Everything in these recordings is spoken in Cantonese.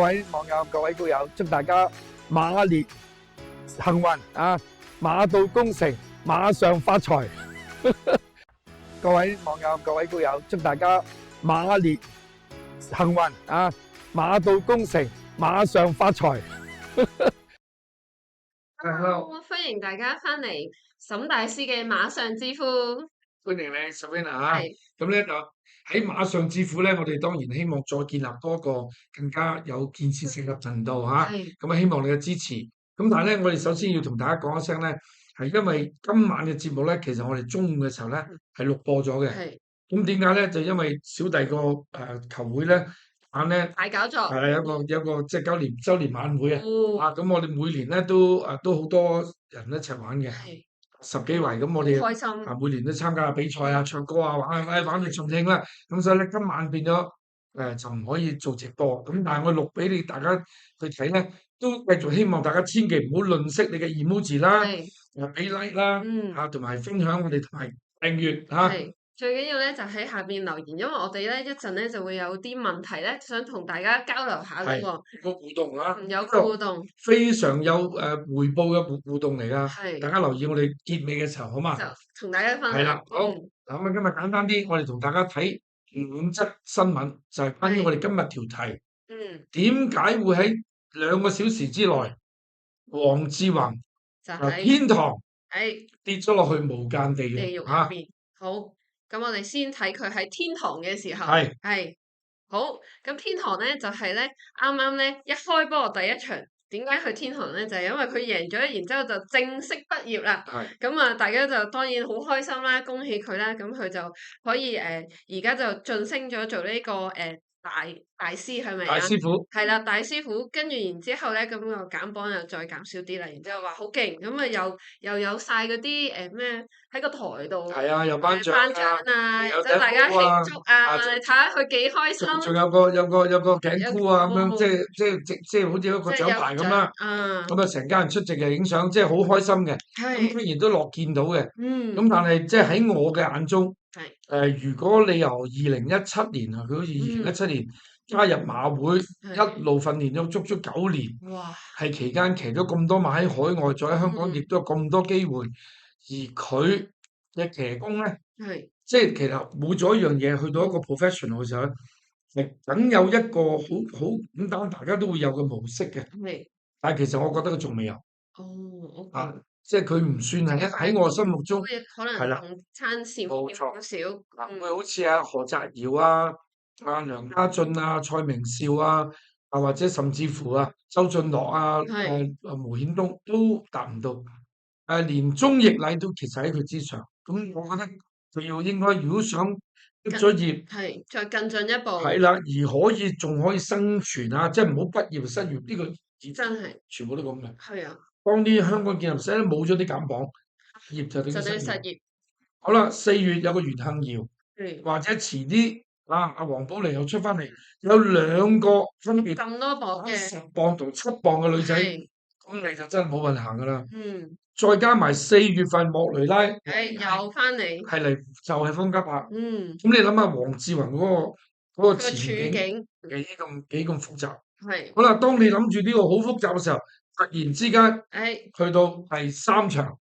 位網友、各位高友，祝大家馬年幸運啊！馬到功成，馬上發財。各位網友、各位高友，祝大家馬年幸運啊！馬到功成，馬上發財。Hello，歡迎大家翻嚟沈大師嘅馬上致富。歡迎你 Savannah 啊！係咁咧就喺馬上致富咧，我哋當然希望再建立多個更加有建設性嘅頻道嚇。係咁啊，希望你嘅支持。咁但係咧，我哋首先要同大家講一聲咧，係因為今晚嘅節目咧，其實我哋中午嘅時候咧係錄播咗嘅。係咁點解咧？就因為小弟個球會咧大搞作，係有個即係週年晚會啊！哦，咁我哋每年咧都好多人一齊玩嘅。係十幾圍咁，我哋開心，每年都參加下比賽啊、唱歌啊、玩到盡興啦。咁所以咧，今晚變咗就唔可以做直播。咁但係我錄俾你大家去睇咧，都繼續希望大家千祈唔好吝嗇你嘅 emoji 啦，係俾 like 啦，同埋分享我哋同埋訂閱嚇。係最緊要咧就喺下邊留言，因為我哋咧一陣咧就會有啲問題咧想同大家交流下嘅喎，個互動啦，有個互動，非常有回報嘅互動嚟㗎。係大家留意我哋結尾嘅時候，好嘛？就同大家分享。係啦，好。嗱咁啊，今日簡單啲，我哋同大家睇5則新聞，就係關於我哋今日條題。點解會喺2個小時之內，黃志宏就喺天堂喺跌咗落去無間地獄地獄入邊。好，咁我哋先睇佢喺天堂嘅時候，係好。咁天堂咧就係咧啱啱咧一開波第一場，點解去天堂咧？就係因為佢贏咗，然之後就正式畢業啦。咁啊，大家就當然好開心啦，恭喜佢啦。咁佢就可以而家就晉升咗做呢個大師係咪啊？大師傅係啦，大師傅。跟住然之後咧，咁個減磅又再減少啲啦。然之後話好勁，咁啊又有晒嗰啲咩喺個台度係啊，有頒獎啊，然之後大家慶祝啊，你睇下佢幾開心。仲有個頸箍啊，咁樣即係好似一個獎牌咁啦。咁啊，成家人出席嘅影相，即係好開心嘅。咁當然都樂見到嘅。咁但係即係喺我嘅眼中，如果你由2017年啊，佢好似2017年加入馬會，一路訓練咗足足9年，係期間騎咗咁多馬喺海外，再喺香港亦都有咁多機會，而佢嘅騎功咧，即係其實每做一樣嘢去到一個 professional 嘅時候咧，係梗有一個好咁當大家都會有嘅模式嘅。但係其實我覺得佢仲未有。即係佢唔算係喺我心目中可能同參賽冇錯少少。佢好似阿何澤堯啊、梁家俊啊、蔡明紹啊，或者甚至乎周俊樂啊、毛顯東都達唔到。連鍾易禮都其實喺佢之上。咁我覺得佢應該如果想畢咗業，再更進一步。係啦，而仲可以生存啊，即係唔好畢業失業呢個真係全部都咁嘅。係啊。當啲香港健力士冇咗啲減磅，業就等於失業。好啦，4月有個袁幸堯，或者遲啲阿黃寶莉又出翻嚟，有2個分別咁多磅嘅10磅同7磅嘅女仔，咁你就真係冇運行噶啦。再加埋4月份莫雷拉，又翻嚟，係嚟就係方嘉柏。咁你諗下黃志宏嗰個前景幾咁複雜。好啦，當你諗住呢個好複雜嘅時候，突然之間去到第3場，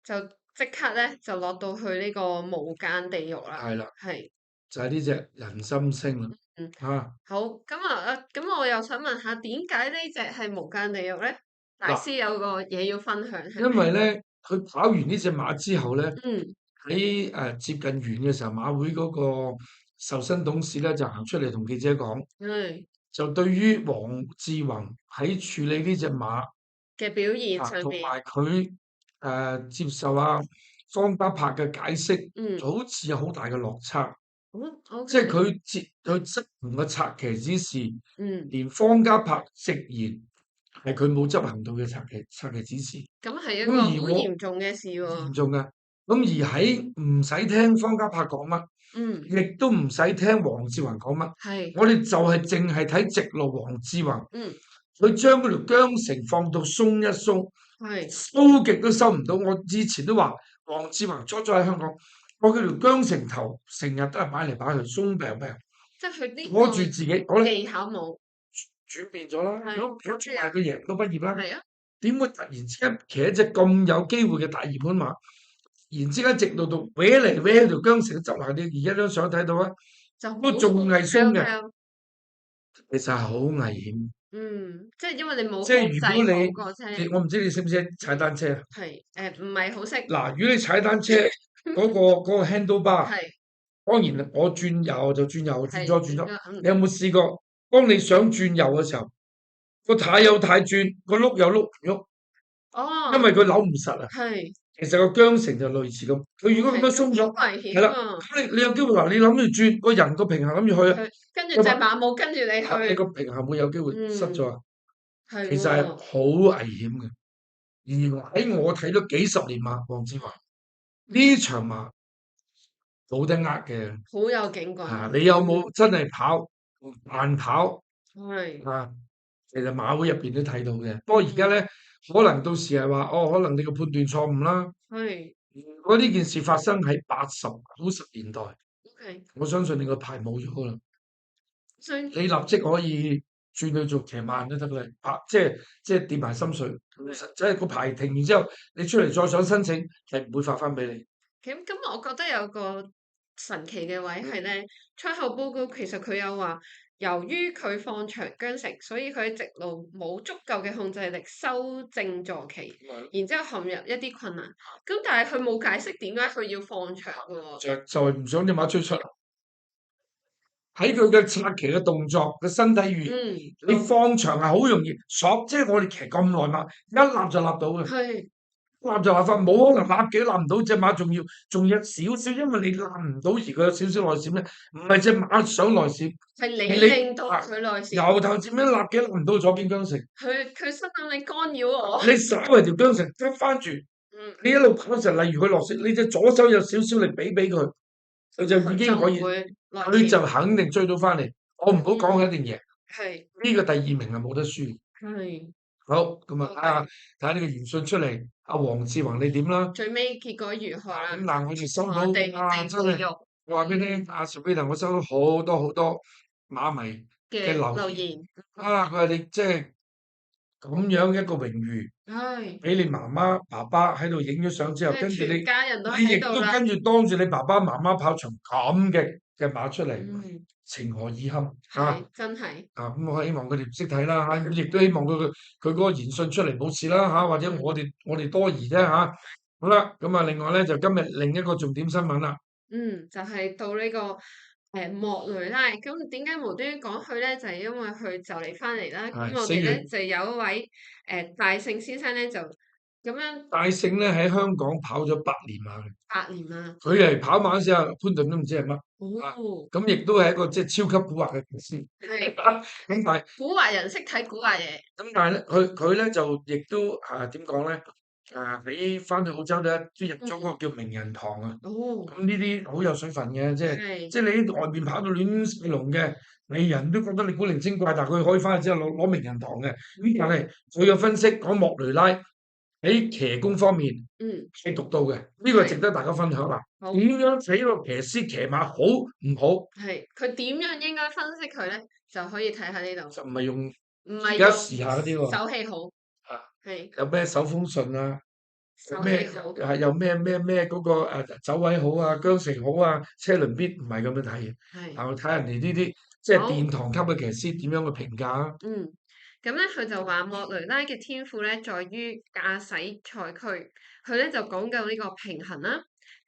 就即刻咧就落到去呢個無間地獄啦。係啦，就係呢隻人心星啦。好，咁我又想問下，點解呢隻係無間地獄咧？大師有個嘢要分享。因為咧，佢跑完呢隻馬之後咧，喺接近完嘅時候，馬會嗰個受薪董事咧就行出嚟同記者講，就對於黃志宏喺處理呢隻馬嘅表現上邊，同埋佢接受方嘉柏嘅解釋，好似有好大嘅落差。即係佢執行嘅策騎指示，連方嘉柏直言係佢冇執行到嘅策騎指示。咁係一個好嚴重嘅事喎。嚴重嘅。咁而喺唔使聽方嘉柏講乜，亦都唔使聽黃志宏講乜。我哋就係淨係睇直路黃志宏。佢將嗰條韁繩放到鬆一鬆，收極都收唔到。我之前都話黃志宏初喺香港。我佢條韁繩頭成日都係擺嚟擺去，鬆病病，即係佢啲攞住自己，技巧冇，轉變咗啦。係咁佢係佢贏到畢業啦。係啊，點會突然之間騎一隻咁有機會嘅大熱門馬，然之間直到搲嚟搲去條韁繩執埋，你而家張相睇到啊，都仲係鬆嘅，其實係好危險。即係因為你冇即係如果控制好個車。我唔知你識唔識踩單車啊？係唔係好識。嗱，如果你踩單車嗰個 handlebar，係當然我轉右就轉右，轉左轉左。嗯你有冇試過？當你想轉右嘅時候，個軚有軚轉，個轆有轆唔喐，哦，因為佢扭唔實啊。係其實個韁繩就類似咁，佢如果咁樣鬆咗，危險係啦，啊！咁你有機會話你諗住轉個人個平衡諗住去啊，跟住隻馬冇跟住你去，你個平衡會有機會失咗啊。係其實係好危險嘅。而喺我睇咗幾十年馬，黃子華呢場馬冇得呃嘅，好有警覺。你有冇真係跑慢跑？係啊，其實馬會入邊都睇到嘅。不過而家咧，可能到時係話，可能你個判斷錯誤啦。係。如果呢件事發生喺80、90年代， OK，我相信你個牌冇咗啦。所以你立即可以轉去做騎慢都得啦，即係跌埋心水。即係個牌停完之後，你出嚟再想申請，係唔會發翻俾你。咁，我覺得有個神奇嘅位係咧，賽後報告其實佢有話，由於佢放長韁繩，所以佢喺直路冇足夠嘅控制力修正坐騎，然之後陷入一啲困難。咁但係佢冇解釋點解佢要放長嘅喎。就係唔想隻馬追出。喺佢嘅策騎嘅動作嘅身體語言，你放長係好容易索，即係我哋騎咁耐馬，一立就立到嘅。係立就立法，冇可能立幾立唔到，隻馬仲有少少，因為你立唔到而佢有少少內閃咧，唔係隻馬想內閃，係你令到佢內閃。由頭至尾立幾立唔到左邊韁繩。佢心諗你干擾我。你稍為條韁繩執翻住，你一路跑嘅時候，例如佢落雪，你隻左手有少少力俾佢，佢就已經可以，佢就肯定追到翻嚟。我唔好講佢一定贏，呢個第2名係冇得輸。係。好，咁啊，睇下呢個言訊出嚟，阿黃志宏你點啦？最尾結果如何啦？咁嗱，我哋收到真係，我話俾你聽，阿 Sabrina，我收到好多馬迷嘅留言。佢話你即係咁樣一個榮譽，俾你媽媽爸爸喺度影咗相之後，跟住你亦都跟住當住你爸爸媽媽跑場咁嘅馬出嚟，情何以堪啊！真係咁我希望佢哋唔識睇啦嚇，咁亦都希望佢嗰個言訊出嚟冇事啦嚇，或者我哋多疑啫嚇。好啦，咁啊，另外咧就今日另一個重點新聞啦。就係到呢個莫雷拉。咁點解無端端講佢咧？就係因為佢就嚟翻嚟啦。咁我哋咧就有一位大聖先生咧就咁樣。大聖咧喺香港跑咗8年馬嘅。8年啊！佢係跑馬嗰時候，潘頓都唔知係乜。咁亦都係一個即係超級蠱惑嘅騎師。咁但係蠱惑人識睇蠱惑嘢。咁但係咧，佢咧就亦都點講咧？喺翻去澳洲咧，都入咗嗰個叫名人堂啊。咁呢啲好有水分嘅，即係你喺外邊跑到亂晒龍嘅，你人都覺得你古靈精怪，但係佢可以翻去之後攞名人堂嘅。咁但係佢嘅分析講莫雷拉喺騎功方面係獨到嘅，呢個值得大家分享啦。點樣睇個騎師騎馬好唔好？係佢點樣應該分析佢咧？就可以睇下呢度。就唔係用而家時下嗰啲喎。手氣好。有咩手風順啊？有咩咩嗰個走位好啊，韁繩好啊，車輪邊唔係咁樣睇嘅。我睇人哋呢啲即係殿堂級嘅騎師點樣去評價啊？咁咧佢就話莫雷拉嘅天賦咧，在於駕駛賽區，佢咧就講究呢個平衡啦、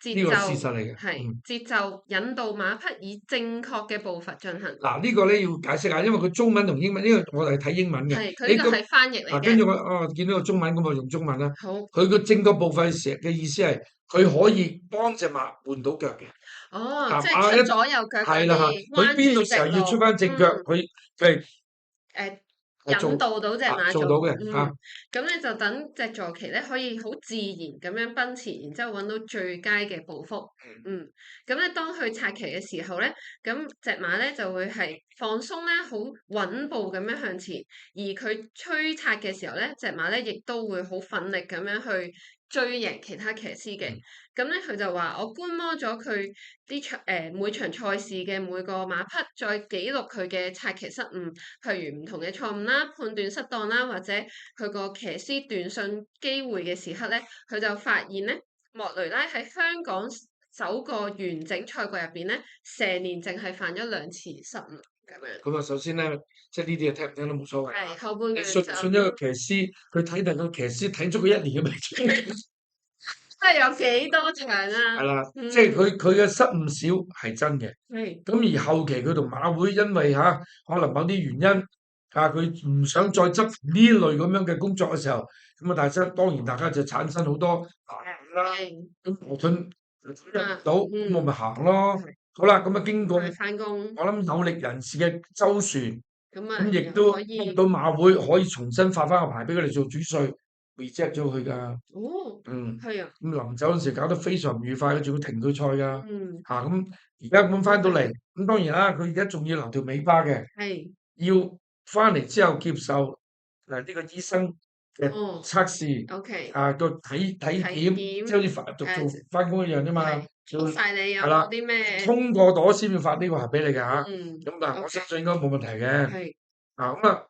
節奏，事實嚟嘅。節奏引導馬匹以正確嘅步伐進行。嗱呢個咧要解釋下，因為佢中文同英文，因為我哋係睇英文嘅。佢呢個係翻譯嚟嘅。跟住我見到個中文咁，我用中文啦。好。佢個正確步伐嘅意思係，佢可以幫隻馬換到腳嘅。即係出左右腳嗰啲，佢邊度時候要出翻正腳，佢係引導到隻馬做到嘅。咁咧就等隻坐騎咧可以好自然咁樣奔馳，然之後揾到最佳嘅步幅。咁咧當佢策騎嘅時候咧，咁隻馬咧就會係放鬆咧，好穩步咁樣向前。而佢催策嘅時候咧，隻馬咧亦都會好奮力咁樣去追贏其他騎師嘅。咁咧佢就話我觀摩咗佢啲每場賽事嘅每個馬匹，再記錄佢嘅策騎失誤，譬如唔同嘅錯誤啦、判斷失當啦，或者佢個騎師斷信機會嘅時刻咧，佢就發現咧莫雷拉喺香港首個完整賽季入邊咧，成年淨係犯咗2次失誤咁樣。咁啊，首先咧，即係呢啲嘢聽唔聽都冇所謂。係後半你信一個騎師，佢睇第個騎師睇足佢1年嘅未？即係有幾多場啊？係啦，即係佢嘅失誤少係真嘅。咁而後期佢同馬會因為可能某啲原因佢唔想再執呢類咁樣嘅工作嘅時候，咁啊當然大家就產生好多啦。咁矛盾入到，咁我咪行咯。好啦，咁啊經過返工，我諗有力人士嘅周旋，咁亦都可以到馬會可以重新發翻個牌俾佢哋做主帥 reject 咗佢㗎。哦，係啊。咁臨走嗰時搞得非常唔愉快，佢仲要停佢賽㗎。嗯。咁而家咁翻到嚟，咁當然啦，佢而家仲要留條尾巴嘅。係。要翻嚟之後接受呢個醫生嘅測試。OK。個體檢，即係好似做翻工一樣啫嘛。覆晒你有係啦，啲咩？通過咗先要發呢個牌俾你㗎嚇。嗯。咁但係我相信應該冇問題嘅。係。咁啊，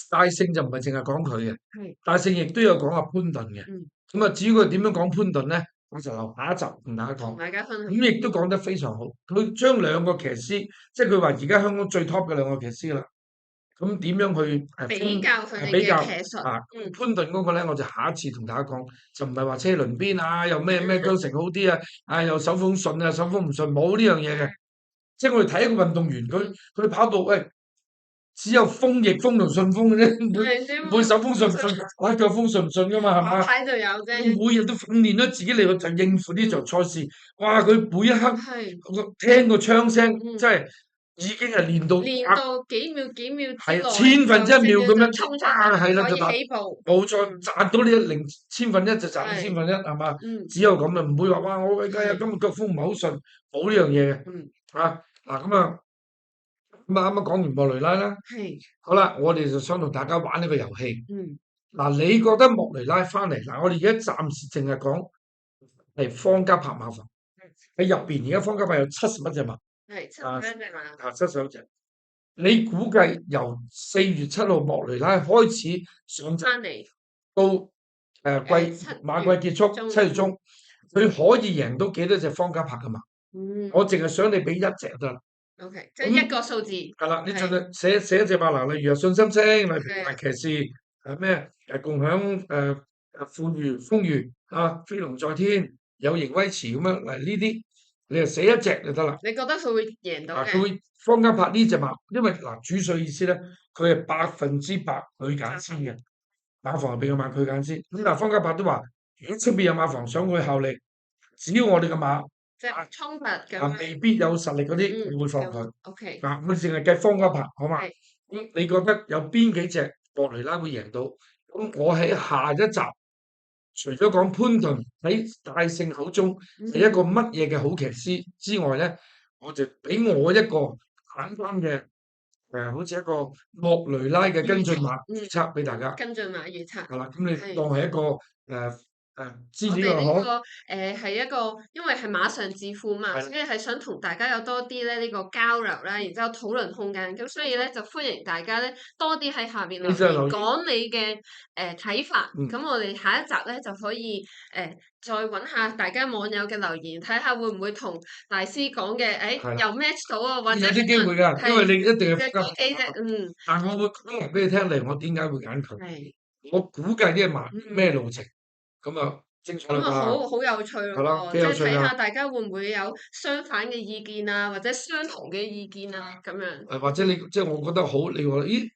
大聖就唔係淨係講佢嘅，大聖亦都有講阿潘頓嘅。咁啊，至於佢點樣講潘頓咧，我就留下一集同大家講。大家分享。咁亦都講得非常好。佢將兩個騎師，即係佢話而家香港最 top 嘅兩個騎師啦。咁點樣去比較佢哋嘅騎術？潘頓嗰個咧，我就下一次同大家講，就唔係話車輪邊又咩韁繩好啲又手風順手風唔順，冇呢樣嘢嘅。即係我哋睇一個運動員，佢跑步只有風逆風同順風嘅啫，唔會手風順唔順，腳風順唔順噶嘛，係嘛？睇就有啫。每日都訓練咗自己嚟就應付呢場賽事。哇！佢每一刻聽個槍聲，即係已經係練到幾秒幾秒係千分之一秒咁樣衝出，係啦，就可以起步。冇錯，賺到呢千分一就賺到千分一，係嘛？只有咁啊，唔會話哇！我今日腳風唔係好順，冇呢樣嘢嘅。嗱咁啊。咁啱啱講完莫雷拉啦，好啦，我哋就想同大家玩呢個遊戲。嗱，你覺得莫雷拉翻嚟嗱？我哋而家暫時淨係講係方家柏馬房喺入邊，而家方家柏有71隻馬，係71隻馬，71隻。你估計由4月7號莫雷拉開始上陣嚟到馬季結束7月中，佢可以贏到幾多隻方家柏㗎嘛？我淨係想你俾1隻就得啦。O.K. 即係一個數字。係啦，你盡量寫一隻馬嗱，例如信心星、例如平凡騎士，咩共享富裕風裕飛龍在天、有形威馳咁樣嗱，呢啲你就寫一隻就得啦。你覺得佢會贏到嘅？佢會方家柏呢隻馬，因為主帥意思咧，佢係100%佢揀先嘅，馬房入邊嘅馬佢揀先。咁但係方家柏都話，如果出邊有馬房想佢效力，只要我哋嘅馬。即係衝突咁，未必有實力嗰啲，會放佢。OK。我淨係計方家柏，好嘛？咁你覺得有邊幾隻莫雷拉會贏到？咁我喺下一集，除咗講潘頓喺大聖口中係一個乜嘢嘅好騎師之外咧，我就俾我一個簡單嘅好似一個莫雷拉嘅跟進馬預測俾大家。跟進馬預測。係啦，咁你當係一個我哋呢個係一個，因為係馬上致富嘛，所以係想同大家有多啲咧呢個交流啦，然之後討論空間。咁所以咧就歡迎大家咧多啲喺下邊留言講你嘅睇法。咁我哋下一集咧就可以再揾下大家網友嘅留言，睇下會唔會同大師講嘅又 match 到啊，或者有啲機會㗎，因為你一定係但我會講埋俾你聽嚟，我點解會揀佢？我估計呢隻馬咩路程。咁啊，精彩啦！好有趣咯，即係睇下大家會唔會有相反嘅意見啊，或者相同嘅意見啊，咁樣。或者你即係我覺得好，你話咦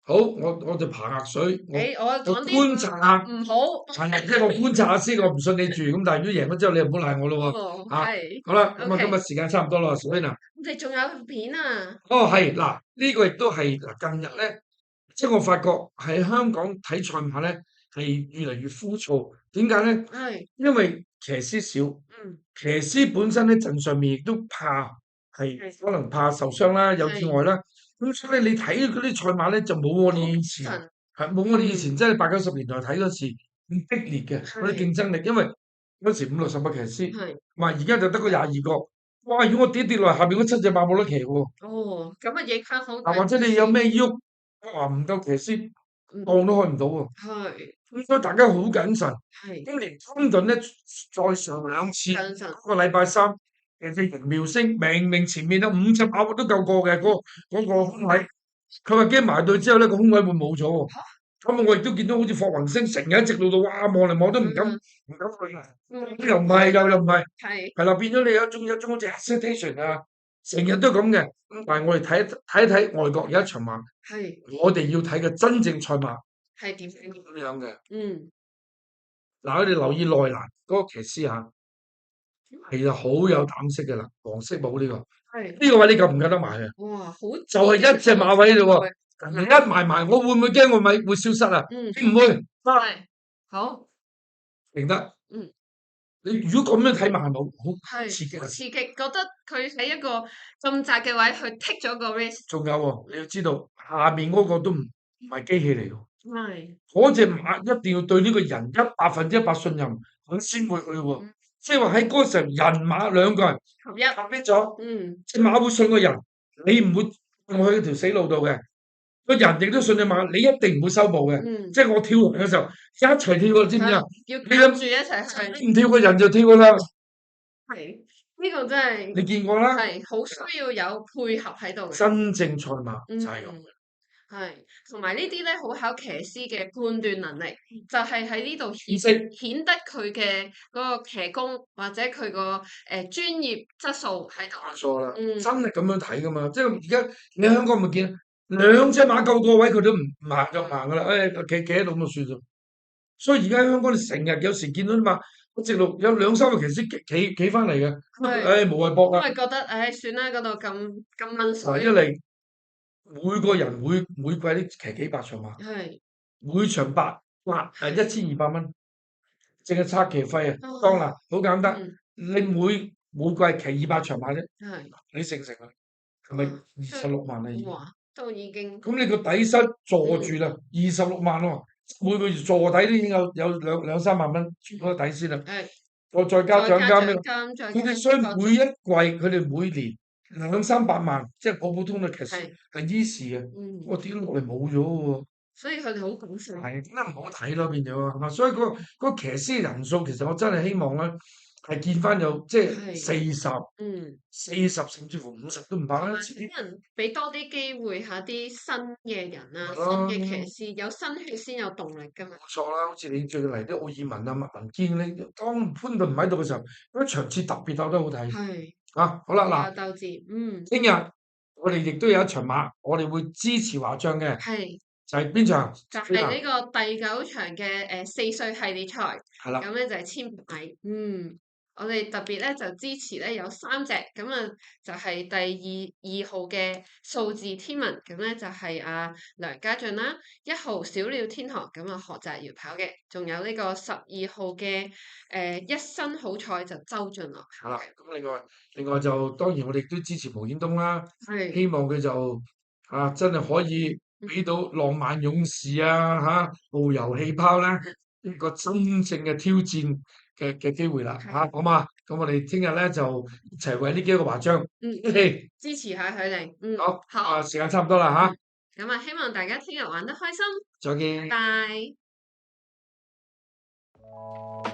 好，我就爬下水，我觀察下，唔好，即係我觀察下先，我唔信你住。咁但係如果贏咗之後，你又唔好賴我咯喎。好啦，咁啊今日時間差唔多啦，Sabrina。我哋仲有片啊？係嗱，呢個亦都係近日咧，即係我發覺喺香港睇賽馬咧係越嚟越枯燥。點解咧？因為騎師少，騎師本身咧陣上面亦都怕可能怕受傷啦，有意外啦。咁所以你睇嗰啲賽馬咧就冇我哋以前冇我哋以前真係80、90年代睇嗰時激烈嘅嗰啲競爭力，因為嗰時50-60個騎師，話而家就得個22個。哇！如果我跌落嚟，下邊嗰7隻馬冇得騎喎。哦，咁啊影響好大。或者你有咩喐，唔夠騎師，檔都開唔到喎。咁所以大家好謹慎。咁連吞頓咧，再上2次，個禮拜3，迎妙星，明明前面有5隻馬都夠過嘅，嗰個空位，佢話驚埋隊之後咧，個空位會冇咗喎。咁我亦都見到好似霍宏星成日喺直路度，哇！望嚟望都唔敢去啊。又唔係，又唔係，係啦，變咗你有一種好似 hesitation 啊，成日都咁嘅。但係我哋睇一睇外國有一場馬，我哋要睇嘅真正賽馬係點樣嘅。嗱，我哋留意內欄嗰個騎師嚇，其實好有膽識嘅啦，黃色帽呢個。呢個位你夠唔夠得埋啊？哇！好就係一隻馬位啫喎。一埋，我會唔會驚我咪會消失啊？唔會。好，明得。你如果咁樣睇馬係好刺激啊！刺激，覺得佢喺一個咁窄嘅位去 take 咗個 risk。仲有喎，你要知道下面嗰個都唔係機器嚟喎。嗰隻馬一定要對呢個人100%信任，佢先會去喎。即係話喺嗰時候，人馬兩個人合一咗，隻馬會信個人，你唔會我去條死路度嘅。個人亦都信隻馬，你一定唔會收步嘅。即係我跳嘅時候一齊跳嘅，知唔知啊？要跟住一齊去。唔跳嘅人就跳㗎啦。呢個真係你見過啦，好需要有配合喺度。真正賽馬就係咁。同埋呢啲咧好考騎師嘅判斷能力，就係喺呢度顯得佢嘅嗰個騎功或者佢個專業質素喺度。冇錯啦，真係咁樣睇噶嘛。即係而家你喺香港咪見兩隻馬夠個位，佢都唔行就行噶啦。企喺度咁就算咗。所以而家香港你成日有時見到啲馬，直路有2-3個騎師企翻嚟嘅，無謂搏啦。因為覺得算啦，嗰度咁掹水。一嚟每個人每季都騎幾百場馬，每場1200蚊，淨係拆騎費啊！當嗱好簡單，你每季騎200場馬啫，你成唔成啊？係咪26萬啊？哇，都已經咁你個底薪坐住啦，26萬喎，每個月坐底都已經有2-3萬蚊嗰個底先啦。我再加獎金，佢哋所以每一季佢哋每年200-300萬，即係普通嘅騎師係easy嘅。我跌落嚟冇咗喎。所以佢哋好謹慎。係咁啊，唔好睇咯，變咗係嘛？所以嗰個騎師人數其實我真係希望咧係見翻有即係40甚至乎50都唔怕啦。啲人俾多啲機會下啲新嘅人啊，新嘅騎師有新血先有動力㗎嘛。冇錯啦，好似你最近嚟啲奧爾文啊、麥文堅咧，當潘頓唔喺度嘅時候，嗰場次特別鬥得好睇。好啦，嗱，鬥志，聽日我哋亦都有一場馬，我哋會支持華將嘅。就係邊場？就係呢個第9場嘅4歲系列賽。咁咧就係1500米。我哋特別咧就支持咧有3隻，咁啊就係第二號嘅數字天文，咁咧就係梁家俊啦，1號小鳥天航，咁啊學習遙跑嘅，仲有呢個12號嘅一生好彩就周俊樂。咁另外就當然我哋都支持毛顯東啦，希望佢就真係可以俾到浪漫勇士遨遊氣泡咧一個真正嘅挑戰嘅機會啦，好嘛？咁我哋聽日咧就一齊為呢幾個華將支持下佢哋。好，時間差唔多啦咁希望大家聽日玩得開心。再見。拜拜。